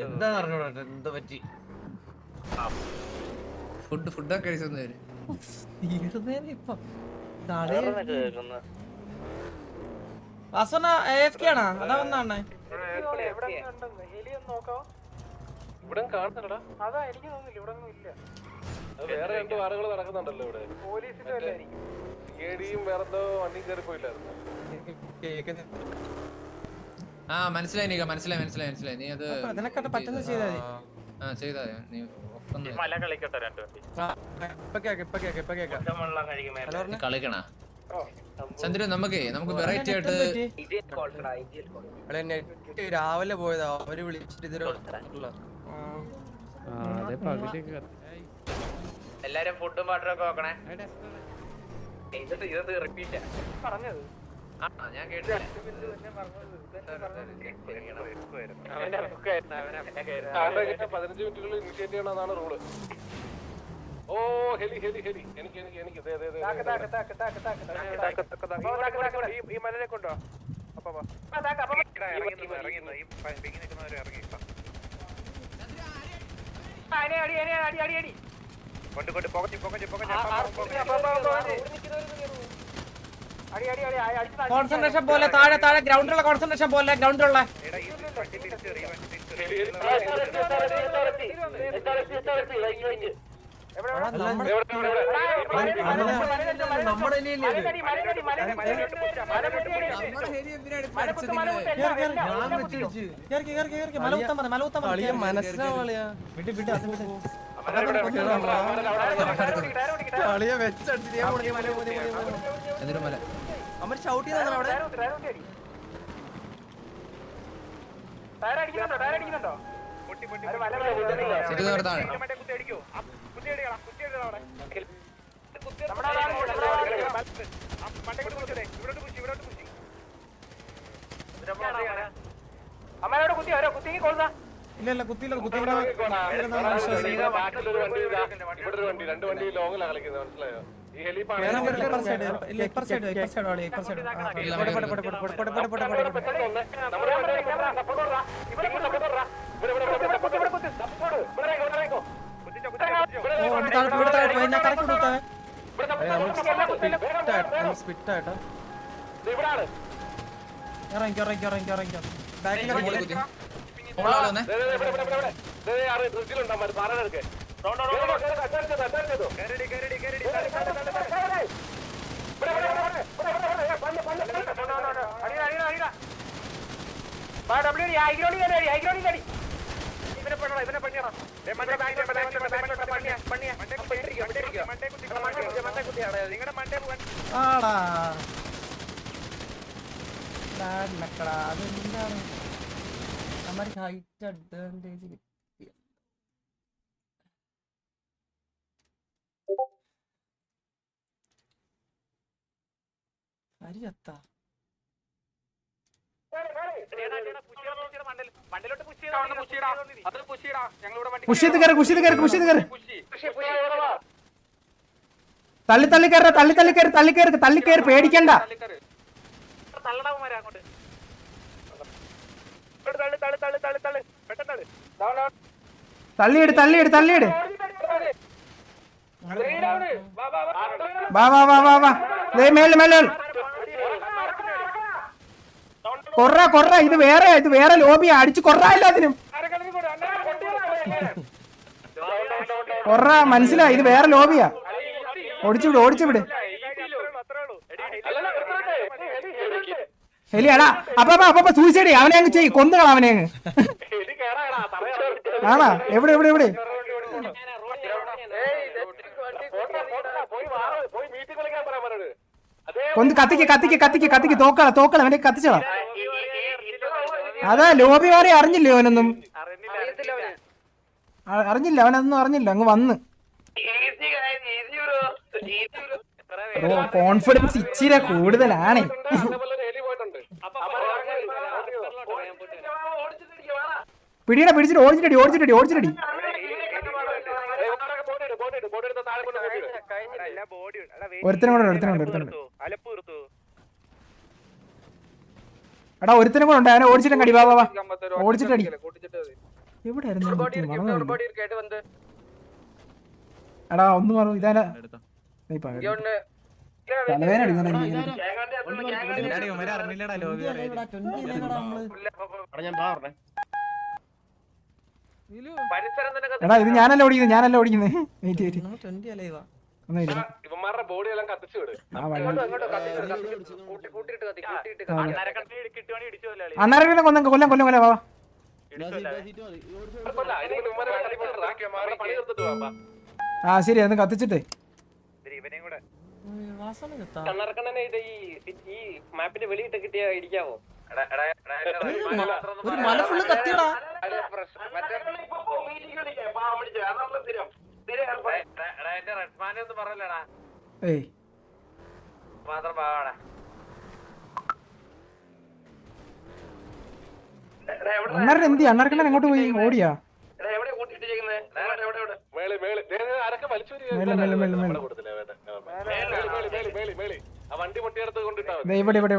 എന്താ അറിഞ്ഞൂടാ എന്താ പറ്റി ഫുഡൊക്കെ കഴിച്ചെന്ന് തീർന്നേനെ ഇപ്പൊ വാസന AFK ആണോ അതാ വന്നാണേ ഇവിടെ കാണുന്നുണ്ടടാ അതാ എനിക്ക് തോന്നുന്നില്ല ഇവിടെ ഒന്നും ഇല്ല വേറെ രണ്ട് വാറുകൾ നടക്കുന്നുണ്ടല്ലോ ഇവിടെ പോലീസിന്റെ സിഐഡിയും വേറെന്തോ വണ്ടി കയറി പോയില്ലായിരുന്നു ആ മനസ്സിലായി നീ അത് അതിനെക്കാട്ട് പറ്റുന്ന ചെയ്താ മതി ചെയ്താ നീ കളിക്കണ ചന്ദ്ര നമുക്ക് വെറൈറ്റി ആയിട്ട് രാവിലെ പോയതാ അവര് വിളിച്ചിട്ട് എല്ലാരും ഫുഡും വാട്ടറും ഒക്കെ നോക്കണേ ഇത് റിപ്പീറ്റ് പറഞ്ഞത് ഞാൻ കേട്ടില്ല 15 മിനിറ്റുകളിൽ ഇനിഷ്യേറ്റ് ചെയ്യണമെന്നാണ് റൂള്. ഓ ഹെലി എനിക്ക് ഈ മലനെ കൊണ്ടോ കോൺസെൻട്രേഷൻ പോലെ താഴെ ഗ്രൗണ്ടിലുള്ള കോൺസെൻട്രേഷൻ പോലെ ഗ്രൗണ്ടിലുള്ള അമ്മ ഷൗട്ട് ചെയ്താ അവിടെ അമ്മയോട് കുത്തി ഓരോ കുത്തിക്ക് കൊള്ളുന്ന ഇല്ല കുത്തിയില്ല രണ്ട് വണ്ടി ലോങ്ങിലാണ് കളിക്കുന്നത് മനസ്സിലായോ ഈ ഹെലി അതെന്താണ് നമ്മൾക്ക് ഹൈറ്റ് അഡ്വാൻറ്റേജ് കിട്ടിയ ചത്ത തള്ളിക്കേറി പേടിക്കണ്ട തള്ളിയിട് വാ മേലെ കൊറ ഇത് വേറെ ലോബിയാ അടിച്ചു കൊറ എല്ലാത്തിനും കൊറ മനസ്സിലായി ഇത് വേറെ ലോബിയാ ഓടിച്ചുവിട് ഹെലിയാടാ അപ്പൊ സൂയിസൈഡ് അവനെ അങ്ങ് ചെയ്യ് കൊന്നുകള അവനെ അങ്ങ് ആണാ എവിടെ കൊന്ന് കത്തിക്ക് തോക്കള അവനെ കത്തിച്ചോളാം അതാ ലോബി മാറി അറിഞ്ഞില്ലേ അവനൊന്നും അറിഞ്ഞില്ല അങ്ങ് വന്ന് കോൺഫിഡൻസ് ഇച്ചിരി കൂടുതലാണ് പിടിച്ചിട്ട് ഓടിച്ചിട്ടടി ഒരുത്തനും എടാ ഒരുത്തനും കൂടെ ഉണ്ട് അവനെ ഓടിച്ചിട്ടും കടി വാ ഓടിച്ചിട്ടടി എവിടെയായിരുന്നു ഞാൻ കുത്തി? മറന്നു പോയി. body இருக்கு எடு வந்து എടാ ഒന്ന് മാറും ഇതാരാ തലവേന അടിക്കുന്ന പരിസരം നിനക്ക് എടാ ഇത് ഞാനല്ല ഓടിക്കുന്നത് വെയിറ്റ് ഒന്നുമില്ല ഇവന്മാരുടെ ബോഡി എല്ലാം കത്തിച്ചു വിട്. ആ വണ്ടി കൂട്ടിയിട്ട് കത്തി കിട്ടുവാണെങ്കിൽ ഇടിച്ചു പോലെ അണ്ണാരെ കൊല്ലം വാ കുഴപ്പമില്ല, അതിന് ഇവന്മാരെ പണി തീർത്തിട്ട് പോവാം. ആ ശരി അത് കത്തിച്ചിട്ടേ ഇവനെയും കൂടെ കണ്ണറക്കണ്ണനെ ഇത് ഈ മാപ്പിന്റെ വെളിയിട്ട് കിട്ടിയ ഇടിക്കാവോ? ഒരു മല ഫുള്ള് കത്തിയടാ. എന്റെ റെഡ്മാനെ ഒന്നും പറയലടാ ഏയ് മാത്രം പാവാടാ. അണ്ണാർക്കണ്ണൻ എങ്ങോട്ട് പോയി? ഓടിയാ എവിടെ കൂട്ടിട്ട് ചെയ്യുന്നത്? മേളി മേളി ദേ, ദേ, ആരൊക്കെ വലിച്ചൂരി മേലെ. നമ്മളെ കൊടുത്തില്ലേ വേണ്ട. മേളി ആ വണ്ടി പൊട്ടിയെടുത്ത് കൊണ്ടിട്ടാ മതി. ദേ ഇവിടെ ഇവിടെ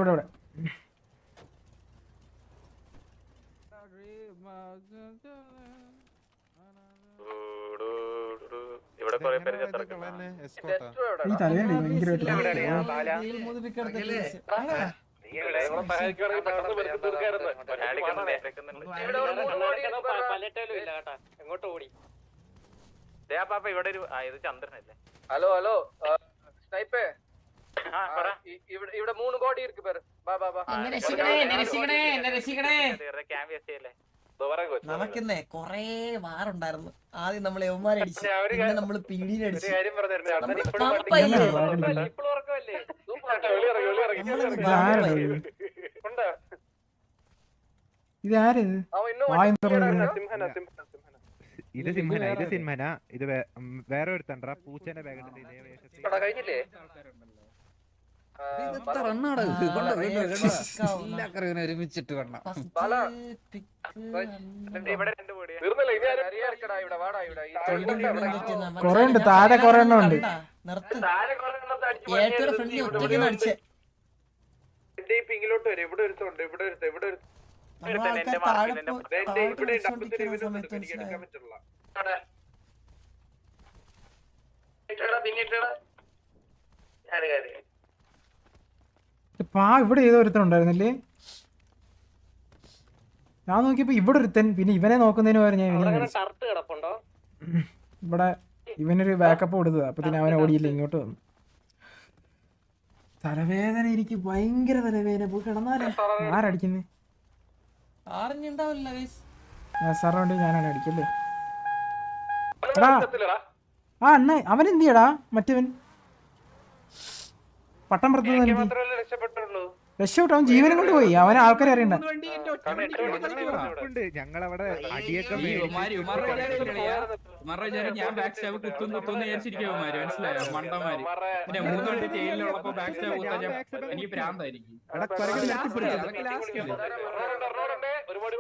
കുറെ പേര് ഈ തലവേന ഭയങ്കരമായിട്ട് നമ്മളെ സഹായിക്കുവാണെങ്കിൽ പെട്ടെന്ന് വരുത്തി തീർക്കായിരുന്നു. എങ്ങോട്ട് ഓടി? ഇവിടെ ഒരു ഇത് ചന്ദ്രനല്ലേ? ഹലോ സ്നൈപ്പേ, ഇവിടെ 3 ബോഡി ഇருக்கு പേര്. നമുക്കിന്നേ കൊറേ വാറുണ്ടായിരുന്നു. ആദ്യം നമ്മൾ യവന്മാരെ അടിച്ചു, പിന്നെ നമ്മള് പീഡിയിലടിച്ചു. ഇതാരത്? ഇത് സിംഹന ഇത് വേറെ ഒരുത്തണ്ടാ പൂച്ചേന്റെ ബാഗിട്ട് ഇതേ വേഷത്തിൽ കഴിഞ്ഞില്ലേ? ഒരുമിച്ചിട്ട് വേണം. ഇവിടെ 2 ബോഡി തീർന്നില്ല, ഇനി ആരും ഇവിടെ വാടാ. ഇവിടെ കൊറേ ഉണ്ട്, താഴെ കൊറേ എണ്ണം ഉണ്ട്. നിർത്ത്. ഏറ്റവും ഫ്രണ്ട്ലി ഒറ്റയ്ക്ക് അടിച്ചേ. പിങ്ങിലോട്ട് വരും. ഇവിടെ ഒരുത്തുണ്ട്. ഇവിടെ നമ്മളാൾക്കാർ താഴെ സമയത്ത് ഇവിടെ ഏതോ ഒരുത്തനുണ്ടായിരുന്നില്ലേ? ഞാൻ നോക്കിയപ്പോ ഇവിടെ ഒരുത്തൻ, പിന്നെ ഇവനെ നോക്കുന്നതിന് പകരം ഞാൻ ഇവിടെ ഇവനൊരു ബാക്കപ്പ് കൊടുത്തതാ. അപ്പൊ പിന്നെ അവനെ ഓടിയില്ല, ഇങ്ങോട്ട് വന്നു. തലവേദന, എനിക്ക് ഭയങ്കര തലവേദന. പോയി കിടന്നാലേ. ആരടിക്കുന്നേ? ആറിഞ്ഞുണ്ടാവില്ല. സാറുണ്ട്, ഞാനാണ് അടിക്കല്ലേ. എടാ ആ അണ്ണ അവൻ എന്ത് ചെയ്യടാ? മറ്റവൻ പട്ടം പുറത്ത് രക്ഷപ്പെട്ടു. അവൻ ജീവനും കൊണ്ട് പോയി. അവനെ ആൾക്കാരെ അറിയണ്ട. ഞങ്ങളവിടെ അടിയൊക്കെ ഞാൻ ബാക്ക് സ്റ്റാബ് കുത്തുന്നു വിചാരിച്ചിരിക്കും മനസ്സിലായോ? മണ്ടന്മാര് പിന്നെ 3 വണ്ടി ജയിലിലുള്ളപ്പോ ബാക്ക് സ്റ്റാബ് കുത്താൻ എനിക്ക് പ്രാന്തായിരിക്കും. ഒരുപാട്